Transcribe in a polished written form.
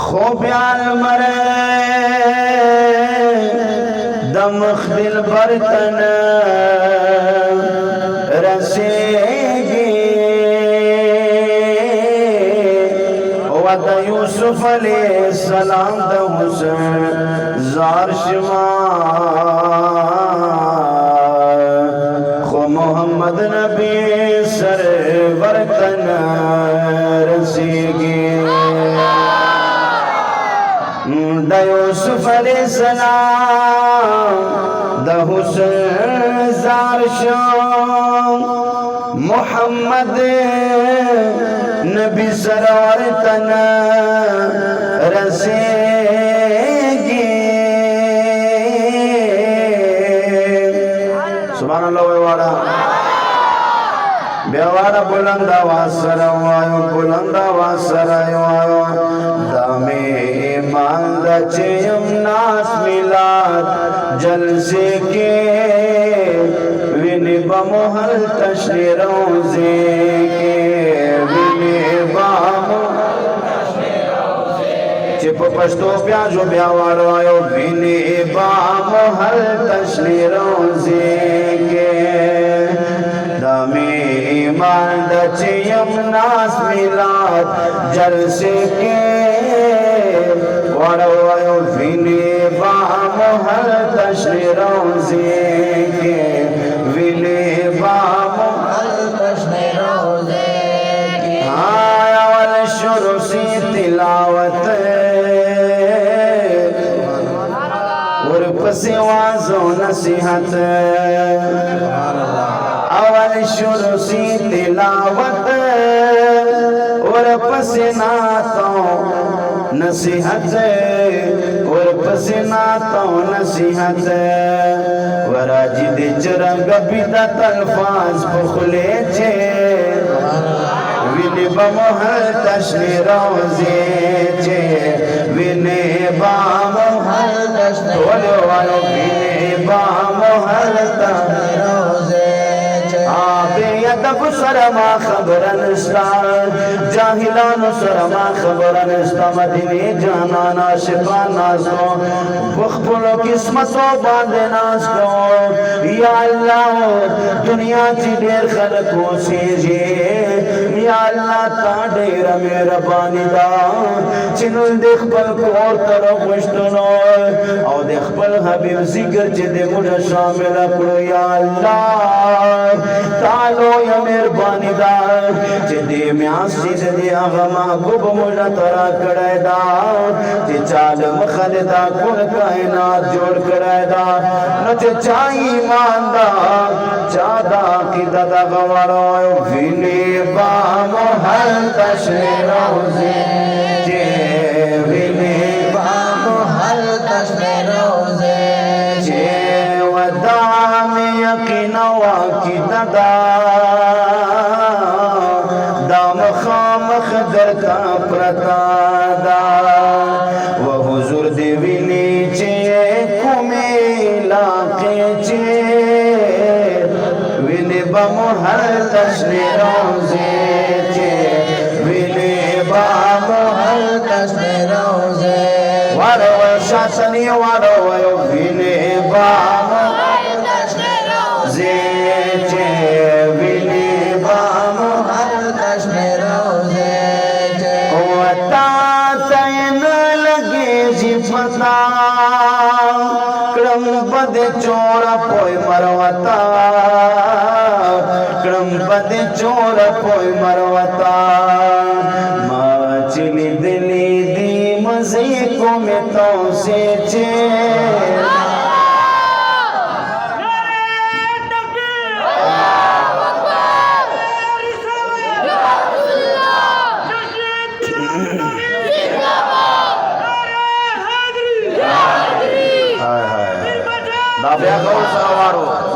خوبیال مرے دمخ دل برتن رسیگی وَدَ یوسف علیہ السلام دا حسن زار شما خو محمد نبی سر برتن رسیگی دا یوسف علیہ السلام دا حسن زار شام محمد نبی سرور تنا رسیگی سبحان اللہ ویوارا بیوارا بلند آواز سرائیو بلند آواز سرائیو دامی ایمان دا چیم ناس میلاد جلسے کے وینی بمحل تشنی روزے کے وینی بمحل تشنی روزے چپ پشتو پیاجو بیوارو آیو وینی بمحل تشنی روزے کے دامی ایمان دا چیم ناس میلاد جلسے کے وارو آیو وینی بامحل تشنی روزے کے وینی بامحل تشنی روزے کے آیا والشروع سی تلاوت ورپسی وازو نصیحت اول شروع سی تلاوت ورپس ناتوں نصیحت ورپس ناتوں نصیحت وراجی دی چرنگ بیدت الفاظ بخلے چھے وینی بمحل تشنی روزے چھے وینی بمحل تشنی وینی بمحل تشنی روزے ادب سرما خبرن استا جاہلان سرما خبرن استا مدینی جانان عاشقان ناز کو بخبلو قسمتو باندے ناز کو یا اللہ دنیا چی دیر خلقو سیجے یا اللہ تا دیر میرا بانی دا چنل دیکھ پل کور ترو خوشتنو او دیکھ پل حبیب ذکر چی دے مجھا شامل اکڑو یا اللہ تعالو یا مہربانی دا چی دی میاسی دی آغا محبوب مجھا ترا کڑای دا چی چال مخلدہ کل کائنات جوڑ کڑای دا نو چی چاہی ایمان دا چادا کی دادا غوارو وینی با محل تشنی روزے چی وینی با محل تشنی روزے چی ودام یقین واکی دادا دام خامخ درتا پرتا دا و حضور دیوینی چی کمی لاقی چی وینی بمحل تشنی روزے چی وینی بمحل تشنی روزے وارو شاسنی وارو وینی بمحل تشنی روزے چی وینی بمحل تشنی روزے وطا تین لگے جی پتا کرم بد چورا پوئی مروتا کرم بد چورا پوئی مروتا ماں چلی دلی دی مزی کو میں تو سے چے